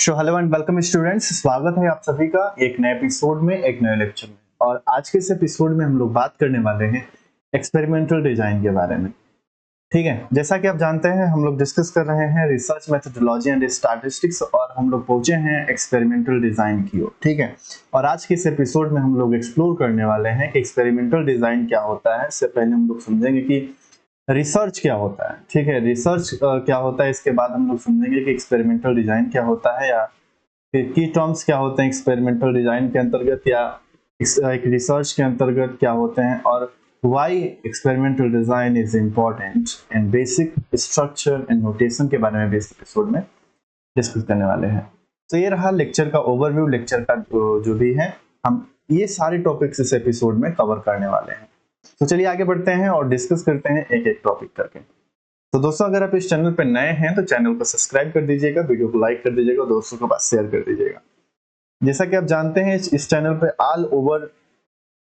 Hello and welcome students, स्वागत है आप सभी का एक नए एपिसोड में, एक नए लेक्चर में। और आज के इस एपिसोड में हम लोग बात करने वाले हैं एक्सपेरिमेंटल डिजाइन के बारे में। ठीक है, जैसा कि आप जानते हैं हम लोग डिस्कस कर रहे हैं रिसर्च मेथोडोलॉजी एंड स्टैटिस्टिक्स और हम लोग पहुंचे हैं एक्सपेरिमेंटल डिजाइन की ओर। ठीक है, और आज के इस एपिसोड में हम लोग एक्सप्लोर करने वाले हैं कि एक्सपेरिमेंटल डिजाइन क्या होता है। इससे पहले हम लोग समझेंगे कि रिसर्च क्या होता है। ठीक है, रिसर्च क्या होता है, इसके बाद हम लोग समझेंगे कि एक्सपेरिमेंटल डिजाइन क्या होता है, या फिर की टर्म्स क्या होते हैं एक्सपेरिमेंटल डिजाइन के अंतर्गत, या एक रिसर्च के अंतर्गत क्या होते हैं, और why experimental design is important and basic structure and notation के बारे में बेस एपिसोड में डिस्कस करने वाले हैं। तो ये रहा लेक्चर का ओवरव्यू। लेक्चर का जो भी है हम ये सारे टॉपिक्स इस एपिसोड में कवर करने वाले हैं। तो चलिए आगे बढ़ते हैं और डिस्कस करते हैं एक एक टॉपिक करके। तो दोस्तों, अगर आप इस चैनल पर नए हैं तो चैनल को सब्सक्राइब कर दीजिएगा, वीडियो को लाइक कर दीजिएगा, दोस्तों के पास शेयर कर दीजिएगा। जैसा कि आप जानते हैं इस चैनल पे ऑल ओवर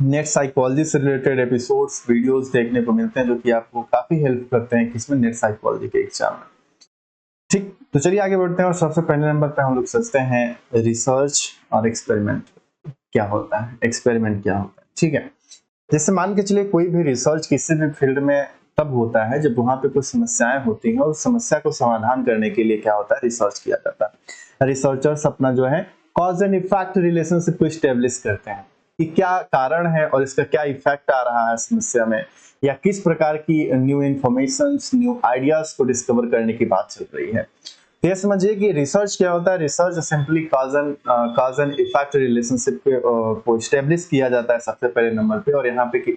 नेट साइकोलॉजी से रिलेटेड एपिसोड्स वीडियोस देखने को मिलते हैं, जो कि आपको काफी हेल्प करते हैं किसमें, नेट साइकोलॉजी के एग्जाम में। ठीक, तो चलिए आगे बढ़ते हैं और सबसे पहले नंबर पे हम लोग सोचते हैं रिसर्च और एक्सपेरिमेंट क्या होता है, एक्सपेरिमेंट क्या होता है। ठीक है, जैसे मान के चलिए कोई भी रिसर्च किसी भी फील्ड में तब होता है जब वहां पे कुछ समस्याएं होती हैं और उस समस्या को समाधान करने के लिए क्या होता है, रिसर्च किया जाता है। रिसर्चर्स अपना जो है कॉज एंड इफेक्ट रिलेशनशिप को स्टेब्लिश करते हैं कि क्या कारण है और इसका क्या इफेक्ट आ रहा है समस्या में, या किस प्रकार की न्यू इंफॉर्मेशन, न्यू आइडियाज को डिस्कवर करने की बात चल रही है। तो ये समझिए कि रिसर्च क्या होता है। Research simply cause and effect relationship को स्टेब्लिश किया जाता है सबसे पहले नंबर पे, और यहाँ पे कि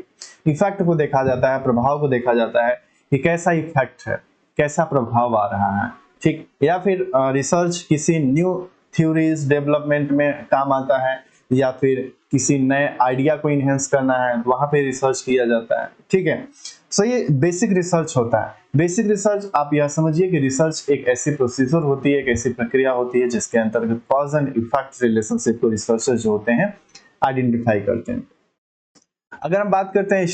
इफेक्ट को देखा जाता है, प्रभाव को देखा जाता है कि कैसा इफेक्ट है, कैसा प्रभाव आ रहा है। ठीक, या फिर रिसर्च किसी न्यू थ्योरीज डेवलपमेंट में काम आता है, या फिर किसी नए आइडिया को इनहेंस करना है तो वहां पे रिसर्च किया जाता है। ठीक है, सो ये बेसिक रिसर्च होता है। बेसिक रिसर्च आप यह समझिए कि रिसर्च एक ऐसी प्रोसीजर होती है, एक ऐसी प्रक्रिया होती है जिसके अंतर्गत कॉज एंड इफेक्ट रिलेशनशिप को रिसर्चर जो होते हैं आइडेंटिफाई करते हैं। अगर हम बात करते हैं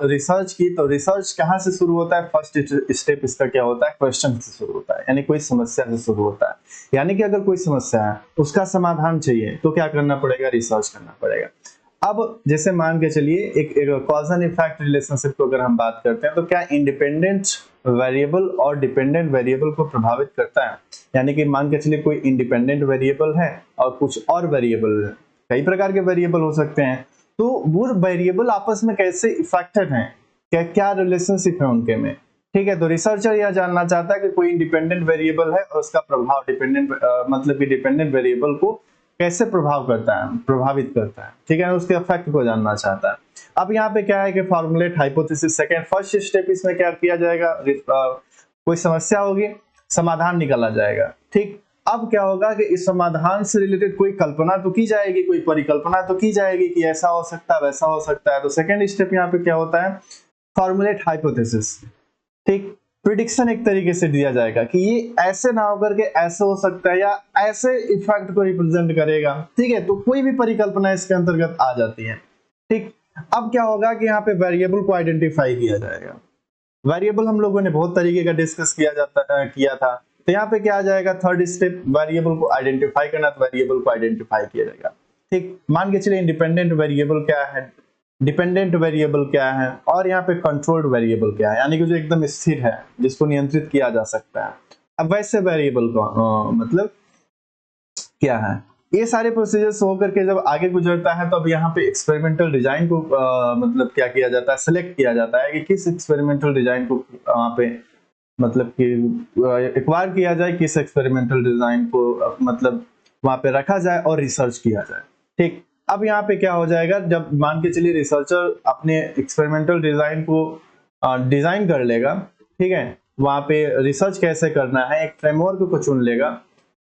रिसर्च की, तो रिसर्च कहाँ से शुरू होता है। फर्स्ट स्टेप इसका क्या होता है, क्वेश्चन से शुरू होता है, यानी कोई समस्या से शुरू होता है। यानी कि अगर कोई समस्या है उसका समाधान चाहिए तो क्या करना पड़ेगा, रिसर्च करना पड़ेगा। अब जैसे मान के चलिए एक कॉज एंड इफेक्ट रिलेशनशिप को अगर हम बात करते हैं तो क्या इंडिपेंडेंट वेरिएबल और डिपेंडेंट वेरिएबल को प्रभावित करता है। यानी कि मान के चलिए कोई इंडिपेंडेंट वेरिएबल है और कुछ और वेरिएबल है, कई प्रकार के वेरिएबल हो सकते हैं, तो वो वेरिएबल आपस में कैसे इफेक्टेड हैं, क्या क्या रिलेशनशिप है उनके में। ठीक है, तो रिसर्चर यह जानना चाहता है कि कोई इंडिपेंडेंट वेरिएबल है और उसका प्रभाव डिपेंडेंट मतलब कि डिपेंडेंट वेरिएबल को कैसे प्रभावित करता है। ठीक है, उसके इफेक्ट को जानना चाहता है। अब यहाँ पे क्या है कि formulate hypothesis second first step, इसमें क्या किया जाएगा, कोई समस्या होगी, समाधान निकाला जाएगा। ठीक, अब क्या होगा कि इस समाधान से रिलेटेड कोई कल्पना तो की जाएगी, कोई परिकल्पना तो की जाएगी कि ऐसा हो सकता है, वैसा हो सकता है। तो सेकंड स्टेप यहाँ पे क्या होता है, फॉर्मुलेट हाइपोथेसिस। ठीक, प्रिडिक्शन एक तरीके से दिया जाएगा कि ये ऐसे ना होकर के ऐसे हो सकता है, या ऐसे इफेक्ट को रिप्रेजेंट करेगा। ठीक है, तो कोई भी परिकल्पना इसके अंतर्गत आ जाती है। ठीक, अब क्या होगा कि यहाँ पे वेरिएबल को आइडेंटिफाई किया जाएगा। वेरिएबल हम लोगों ने बहुत तरीके का डिस्कस किया था। तो यहाँ पे क्या आ जाएगा, थर्ड स्टेप, वेरिएबल को आइडेंटिफाई करना, तो वेरिएबल को आइडेंटिफाई किया जाएगा। ठीक, मान के चलिए इंडिपेंडेंट वेरिएबल क्या है, डिपेंडेंट वेरिएबल क्या है, और यहाँ पे कंट्रोल्ड वेरिएबल क्या है, यानी कि जो एकदम स्थिर है, जिसको नियंत्रित किया जा सकता है। अब वैसे वेरिएबल को मतलब क्या है। ये सारे प्रोसीजर्स होकर के जब आगे गुजरता है तो अब यहाँ पे एक्सपेरिमेंटल डिजाइन को मतलब क्या किया जाता है, सिलेक्ट किया जाता है कि किस एक्सपेरिमेंटल डिजाइन को वहाँ पे मतलब कि एक्वायर किया जाए, किस एक्सपेरिमेंटल डिजाइन को मतलब वहां पे रखा जाए और रिसर्च किया जाए। ठीक, अब यहाँ पे क्या हो जाएगा, जब मान के चलिए रिसर्चर अपने एक्सपेरिमेंटल डिजाइन को डिजाइन कर लेगा, ठीक है, वहां पे रिसर्च कैसे करना है एक फ्रेमवर्क को चुन लेगा,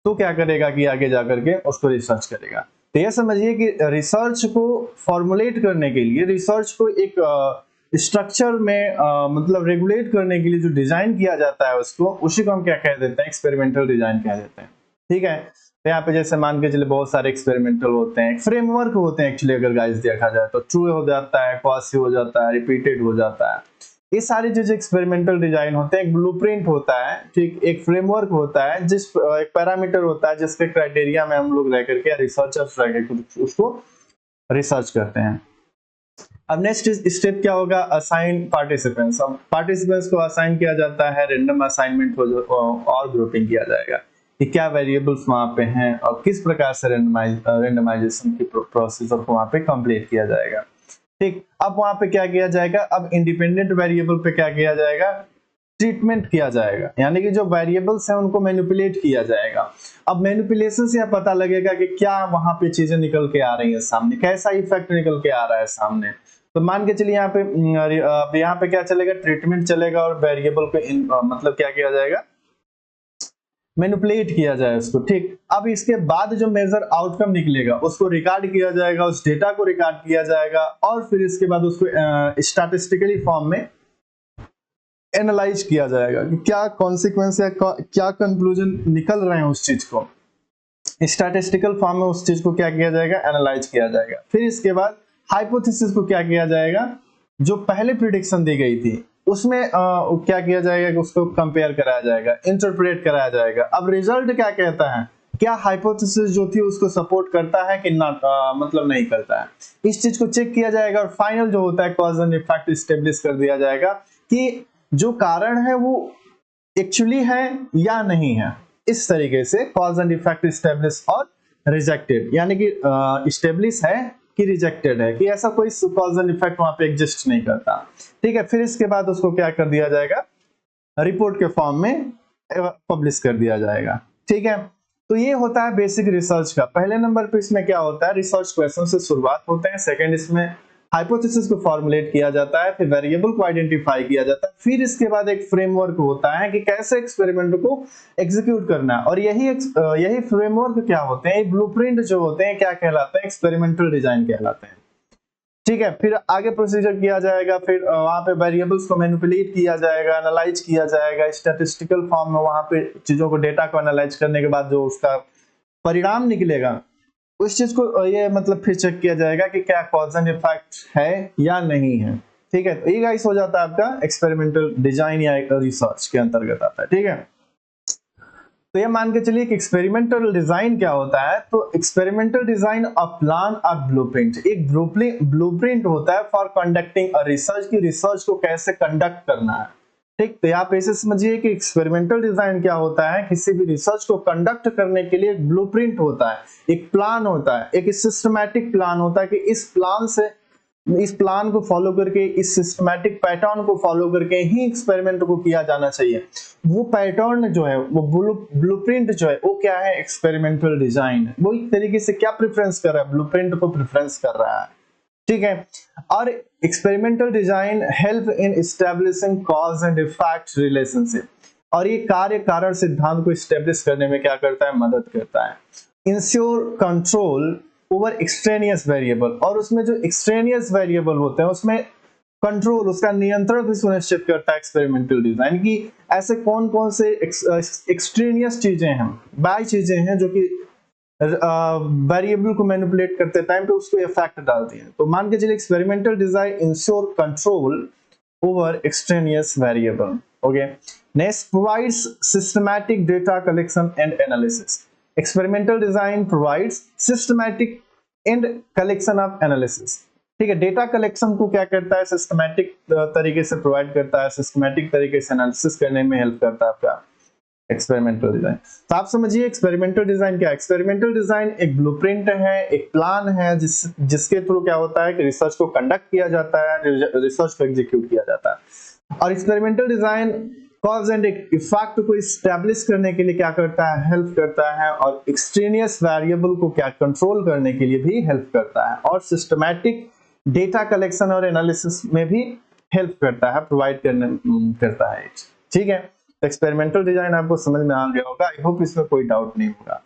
तो क्या करेगा कि आगे जाकर के उसको रिसर्च करेगा। तो यह समझिए कि रिसर्च को फॉर्मुलेट करने के लिए, रिसर्च को एक स्ट्रक्चर में मतलब रेगुलेट करने के लिए जो डिजाइन किया जाता है उसको, उसी को हम क्या कह देते हैं, एक्सपेरिमेंटल डिजाइन कह देते हैं। ठीक है, तो यहाँ पे जैसे मान के चलिए बहुत सारे एक्सपेरिमेंटल होते हैं, फ्रेमवर्क होते हैं एक्चुअली, अगर गाइस देखा जाए तो ट्रू हो जाता है, क्वासी हो जाता है, रिपीटेड हो जाता है। ये सारे जो एक्सपेरिमेंटल डिजाइन होते हैं, एक ब्लूप्रिंट होता है, ठीक, एक फ्रेमवर्क होता है, जिस एक पैरामीटर होता है जिसके क्राइटेरिया में हम लोग रह करके रिसर्चर्स रह करके उसको रिसर्च करते हैं। अब नेक्स्ट स्टेप क्या होगा, असाइन पार्टिसिपेंट्स। अब पार्टिसिपेंट्स को असाइन किया जाता है, रैंडम असाइनमेंट और ग्रुपिंग किया जाएगा कि क्या वेरिएबल्स वहां पे हैं और किस प्रकार से रैंडमाइजेशन की प्रोसीजर को वहां पे कंप्लीट किया जाएगा। ठीक, अब वहां पे क्या किया जाएगा, अब इंडिपेंडेंट वेरिएबल पे क्या किया जाएगा, ट्रीटमेंट किया जाएगा, यानी कि जो वेरिएबल्स हैं उनको मैनिपुलेट किया जाएगा। अब मैनिपुलेशन से यह पता लगेगा कि क्या वहां पे चीजें निकल के आ रही है सामने, कैसा इफेक्ट निकल के आ रहा है सामने। तो मान के चलिए यहाँ पे क्या चलेगा, ट्रीटमेंट चलेगा और वेरिएबल को मतलब क्या किया जाएगा, मैनिपुलेट किया जाए उसको। ठीक, अब इसके बाद जो मेजर आउटकम निकलेगा उसको रिकॉर्ड किया जाएगा, उस डेटा को रिकॉर्ड किया जाएगा और फिर इसके बाद उसको स्टैटिस्टिकली फॉर्म में एनालाइज किया जाएगा कि क्या कॉन्सिक्वेंस या क्या कंक्लूजन निकल रहे हैं उस चीज को। स्टैटिस्टिकल फॉर्म में उस चीज को क्या किया जाएगा, एनालाइज किया जाएगा। फिर इसके बाद हाइपोथेसिस को क्या किया जाएगा, जो पहले प्रिडिक्शन दी गई थी उसमें क्या किया जाएगा कि उसको कंपेयर कराया जाएगा, इंटरप्रेट कराया जाएगा। अब रिजल्ट क्या कहता है, क्या हाइपोथेसिस जो थी उसको सपोर्ट करता है कि ना, मतलब नहीं करता है, इस चीज को चेक किया जाएगा। और फाइनल जो होता है कॉज एंड इफेक्ट एस्टेब्लिश कर दिया जाएगा कि जो कारण है वो एक्चुअली है या नहीं है। इस तरीके से कॉज एंड इफेक्ट एस्टेब्लिश और रिजेक्टेड, यानी कि एस्टेब्लिश है कि रिजेक्टेड है, कि ऐसा कोई कॉज एंड इफेक्ट वहां पे एग्जिस्ट नहीं करता। ठीक है, फिर इसके बाद उसको क्या कर दिया जाएगा, रिपोर्ट के फॉर्म में पब्लिश कर दिया जाएगा। ठीक है, तो ये होता है बेसिक रिसर्च का। पहले नंबर पे इसमें क्या होता है, रिसर्च क्वेश्चन से शुरुआत होते हैं। सेकंड, इसमें हाइपोथेसिस को फॉर्मुलेट किया जाता है, फिर वेरिएबल को आइडेंटिफाई किया जाता है, फिर इसके बाद एक फ्रेमवर्क होता है कि कैसे एक्सपेरिमेंट को एग्जीक्यूट करना है। और यही फ्रेमवर्क क्या होते हैं, ब्लूप्रिंट जो होते हैं क्या कहलाते हैं, एक्सपेरिमेंटल डिजाइन कहलाते हैं। ठीक है, फिर आगे प्रोसीजर किया जाएगा, फिर वहां पे वेरिएबल्स को मैनिपुलेट किया जाएगा, एनालाइज किया जाएगा स्टैटिस्टिकल फॉर्म में। वहां पे चीजों को, डेटा को एनालाइज करने के बाद जो उसका परिणाम निकलेगा उस चीज को ये मतलब फिर चेक किया जाएगा कि क्या कॉज एंड इफेक्ट है या नहीं है। ठीक है, तो ये गाइस हो जाता है आपका एक्सपेरिमेंटल डिजाइन या रिसर्च के अंतर्गत आता है। ठीक है, तो ये मान के चलिए कि एक्सपेरिमेंटल डिजाइन क्या होता है। तो experimental design a plan a blueprint, एक ब्लूप्रिंट होता है फॉर कंडक्टिंग अ रिसर्च, की रिसर्च को कैसे कंडक्ट करना है। ठीक, तो आप ऐसे समझिए कि एक्सपेरिमेंटल डिजाइन क्या होता है, किसी भी रिसर्च को कंडक्ट करने के लिए एक ब्लूप्रिंट होता है, एक प्लान होता है, एक सिस्टमैटिक प्लान होता है कि इस प्लान को फॉलो करके, इस सिस्टमैटिक पैटर्न को फॉलो करके ही एक्सपेरिमेंट को किया जाना चाहिए। वो पैटर्न जो है, वो ब्लूप्रिंट जो है, वो क्या है, एक्सपेरिमेंटल डिजाइन है। वो एक तरीके से क्या प्रेफरेंस कर रहा है, ब्लूप्रिंट को प्रेफरेंस कर रहा है। ठीक है, और experimental design help in establishing cause and effect relationship, और ये कार्य कारण सिद्धांत को एस्टैब्लिश करने में क्या करता है, मदद करता है। Ensure control over extraneous variable, और उसमें जो एक्सट्रेनियस वेरिएबल होते हैं उसमें कंट्रोल, उसका नियंत्रण भी सुनिश्चित करता है एक्सपेरिमेंटल डिजाइन की। ऐसे कौन कौन से एक्सट्रेनियस चीजें हैं, बाई चीजें हैं जो कि वेरिएबल को मैनिपुलेट करते टाइम पे उसको इफेक्ट डालती है। तो मान के चलिए experimental design ensure control over extraneous variable. Okay, next, provides systematic data collection and analysis. Experimental design provides systematic and collection of analysis. ठीक है, डेटा कलेक्शन को क्या करता है, सिस्टमैटिक तरीके से प्रोवाइड करता है, सिस्टमैटिक तरीके से एनालिसिस करने में हेल्प करता है आपका एक्सपेरिमेंटल डिजाइन। तो आप समझिए एक्सपेरिमेंटल डिजाइन क्या है। एक्सपेरिमेंटल डिजाइन एक ब्लूप्रिंट है, एक प्लान है जिसके थ्रू क्या होता है कि रिसर्च को कंडक्ट किया जाता है, रिसर्च को एग्जीक्यूट किया जाता है। और experimental design cause and effect को एस्टैब्लिश करने के लिए क्या करता है, हेल्प करता है, और एक्सट्रेनियस वेरिएबल को क्या कंट्रोल करने के लिए भी हेल्प करता है, और सिस्टमैटिक डेटा कलेक्शन और एनालिसिस में भी हेल्प करता है, प्रोवाइड करता है। ठीक है, एक्सपेरिमेंटल डिजाइन आपको समझ में आ गया होगा। आई होप इसमें कोई डाउट नहीं होगा।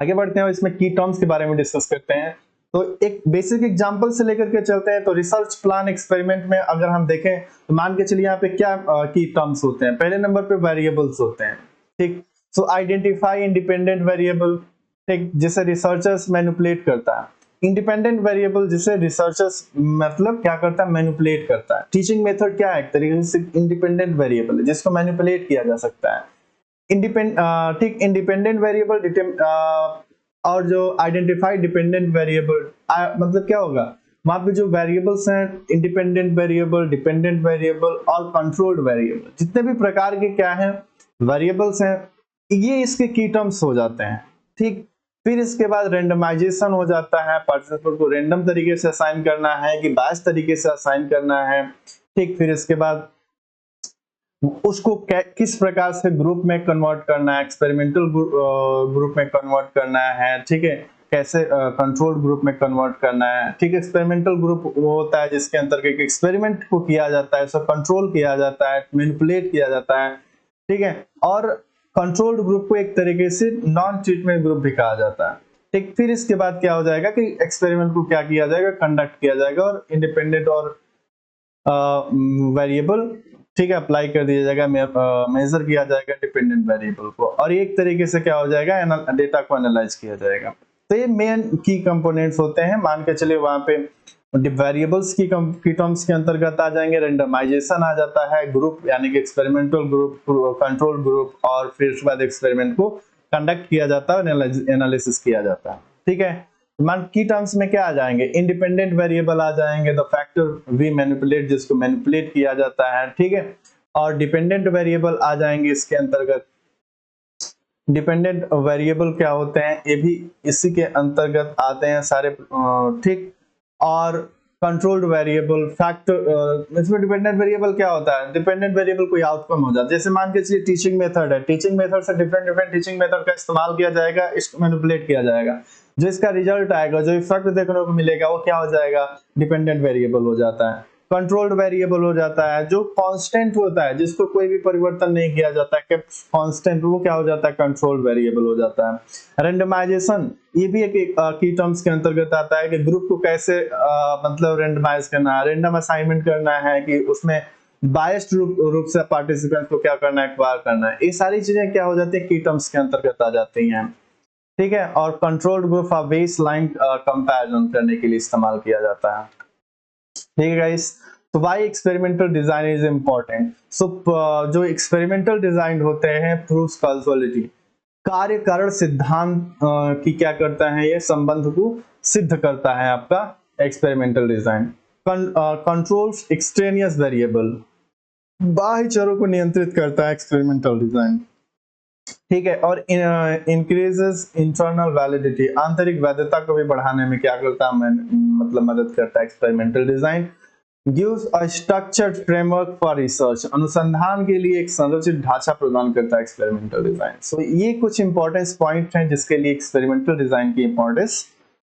आगे बढ़ते हैं और इसमें की टर्म्स के बारे में डिस्कस करते हैं। तो एक बेसिक एग्जांपल से लेकर के चलते हैं। तो रिसर्च प्लान एक्सपेरिमेंट में अगर हम देखें तो मान के चलिए यहाँ पे क्या की टर्म्स होते हैं। पहले नंबर पे वेरिएबल्स होते हैं। ठीक, सो आइडेंटिफाई इंडिपेंडेंट वेरिएबल, ठीक, जिसे रिसर्चर्स मैनिपुलेट करता है। इंडिपेंडेंट वेरिएबल जिसे रिसर्चर्स मतलब क्या करता है, मैनिपुलेट करता है। टीचिंग मेथड क्या है, एक तरीके से इंडिपेंडेंट वेरिएबल है जिसको मैनिपुलेट किया जा सकता है। ठीक, इंडिपेंडेंट वेरिएबल और जो आइडेंटिफाइड डिपेंडेंट वेरिएबल मतलब क्या होगा, वहां पे जो वेरिएबल्स हैं, इंडिपेंडेंट वेरिएबल, डिपेंडेंट वेरिएबल और कंट्रोल्ड वेरिएबल, जितने भी प्रकार के क्या हैं वेरिएबल्स हैं, ये इसके की टर्म्स हो जाते हैं। ठीक, फिर इसके बाद रेंडमाइजेशन हो जाता है, पार्टिसिपेंट को रैंडम तरीके से असाइन करना है कि बायस तरीके से असाइन करना है। ठीक, फिर इसके बाद उसको किस प्रकार से ग्रुप में कन्वर्ट करना है, एक्सपेरिमेंटल ग्रुप में कन्वर्ट करना है, ठीक है, कैसे कंट्रोल ग्रुप में कन्वर्ट करना है। ठीक है, एक्सपेरिमेंटल ग्रुप वो होता है जिसके अंतर्गत एक्सपेरिमेंट को किया जाता है, सब कंट्रोल किया जाता है, मैनिपुलेट किया जाता है। ठीक है, और कंट्रोल्ड ग्रुप को एक तरीके से नॉन ट्रीटमेंट ग्रुप भी कहा जाता है। ठीक, फिर इसके बाद क्या हो जाएगा कि एक्सपेरिमेंट को क्या किया जाएगा, कंडक्ट किया जाएगा और इंडिपेंडेंट और वेरिएबल, ठीक है, अप्लाई कर दिया जाएगा, मेजर किया जाएगा डिपेंडेंट वेरिएबल को, और एक तरीके से क्या हो जाएगा, डेटा को एनालाइज किया जाएगा। तो ये मेन की कंपोनेंट्स होते हैं। मान के चलिए वहां पे वेरिएबल्स की टर्म्स के अंतर्गत आ जाएंगे, रेंडमाइजेशन आ जाता है, ग्रुप यानी कि एक्सपेरिमेंटल ग्रुप, कंट्रोल ग्रुप, और फिर उसके बाद एक्सपेरिमेंट को कंडक्ट किया जाता है, एनालिसिस किया जाता है। ठीक है, मान की टर्म्स में क्या आ जाएंगे, इंडिपेंडेंट वेरिएबल आ जाएंगे, द फैक्टर वी मैनिपुलेट, जिसको मैनिपुलेट किया जाता है। ठीक है, और डिपेंडेंट वेरिएबल आ जाएंगे इसके अंतर्गत। डिपेंडेंट वेरिएबल क्या होते हैं, ये भी इसी के अंतर्गत आते हैं सारे। ठीक, और कंट्रोल्ड वेरिएबल, फैक्टर, इसमें डिपेंडेंट वेरिएबल क्या होता है, डिपेंडेंट वेरिएबल कोई आउटकम हो जाता है। जैसे मान के चलिए टीचिंग मेथड है, टीचिंग मेथड से डिफरेंट टीचिंग मेथड का इस्तेमाल किया जाएगा, इसको मैनिपुलेट किया जाएगा, जो इसका रिजल्ट आएगा, जो इफेक्ट देखने को मिलेगा, वो क्या हो जाएगा, डिपेंडेंट वेरिएबल हो जाता है। कंट्रोल्ड वेरिएबल हो जाता है जो कांस्टेंट होता है, जिसको कोई भी परिवर्तन नहीं किया जाता है, कांस्टेंट, वो क्या हो जाता है, कंट्रोल्ड वेरिएबल हो जाता है। रेंडमाइजेशन, ये भी एक की टर्म्स के अंतर्गत आता है कि ग्रुप को कैसे मतलब रेंडमाइज करना है, रैंडम असाइनमेंट करना है, कि उसमें बायस्ड रूप से पार्टिसिपेंट को क्या करना है, एक्वायर करना है। ये सारी चीजें क्या हो जाती है, की टर्म्स के अंतर्गत आ जाती हैं। ठीक है, और controlled group of base line comparison करने के लिए इस्तेमाल किया जाता है। ठीक है गाइस, तो why experimental design is important. So जो एक्सपेरिमेंटल डिजाइन होते हैं प्रूव्स कॉज़ुअलिटी, कार्य कारण सिद्धांत की क्या करता है, ये संबंध को सिद्ध करता है आपका experimental design. Controls extraneous variable, बाह्य चरों को नियंत्रित करता है एक्सपेरिमेंटल डिजाइन। ठीक है, और इंक्रीजेस इंटरनल वैलिडिटी, आंतरिक वैधता को भी बढ़ाने में क्या करता है, मतलब मदद करता है experimental design. Gives a structured framework for research, अनुसंधान के लिए एक संरचित ढांचा प्रदान करता है एक्सपेरिमेंटल डिजाइन। सो ये कुछ इंपॉर्टेंस पॉइंट हैं जिसके लिए एक्सपेरिमेंटल डिजाइन की इंपॉर्टेंस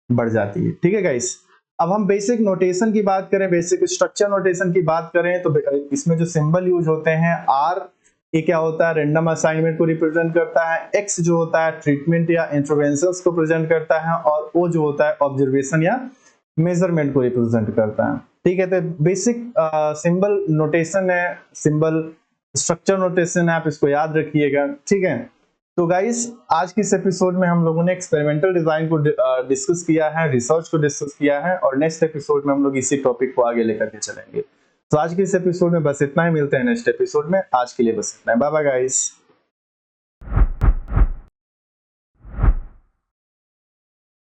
बढ़ जाती है। ठीक है गाइस, अब हम बेसिक नोटेशन की बात करें, बेसिक स्ट्रक्चर नोटेशन की बात करें, तो इसमें जो सिंबल यूज होते हैं, आर, ये क्या होता है, रैंडम असाइनमेंट को रिप्रेजेंट करता है, एक्स जो होता है ट्रीटमेंट या इंटरवेंशंस को प्रेजेंट करता है, और ओ जो होता है ऑब्जर्वेशन या मेजरमेंट को रिप्रेजेंट करता है। ठीक है, तो बेसिक सिंबल नोटेशन है, सिंबल स्ट्रक्चर नोटेशन है, आप इसको याद रखिएगा। ठीक है, तो गाइस आज के इस एपिसोड में हम लोगों ने एक्सपेरिमेंटल डिजाइन को डिस्कस किया है, रिसर्च को डिस्कस किया है, और नेक्स्ट एपिसोड में हम लोग इसी टॉपिक को आगे लेकर के चलेंगे। तो आज के इस एपिसोड में बस इतना ही, मिलते हैं नेक्स्ट एपिसोड में। आज के लिए बस इतना, बाय बाय गाइस।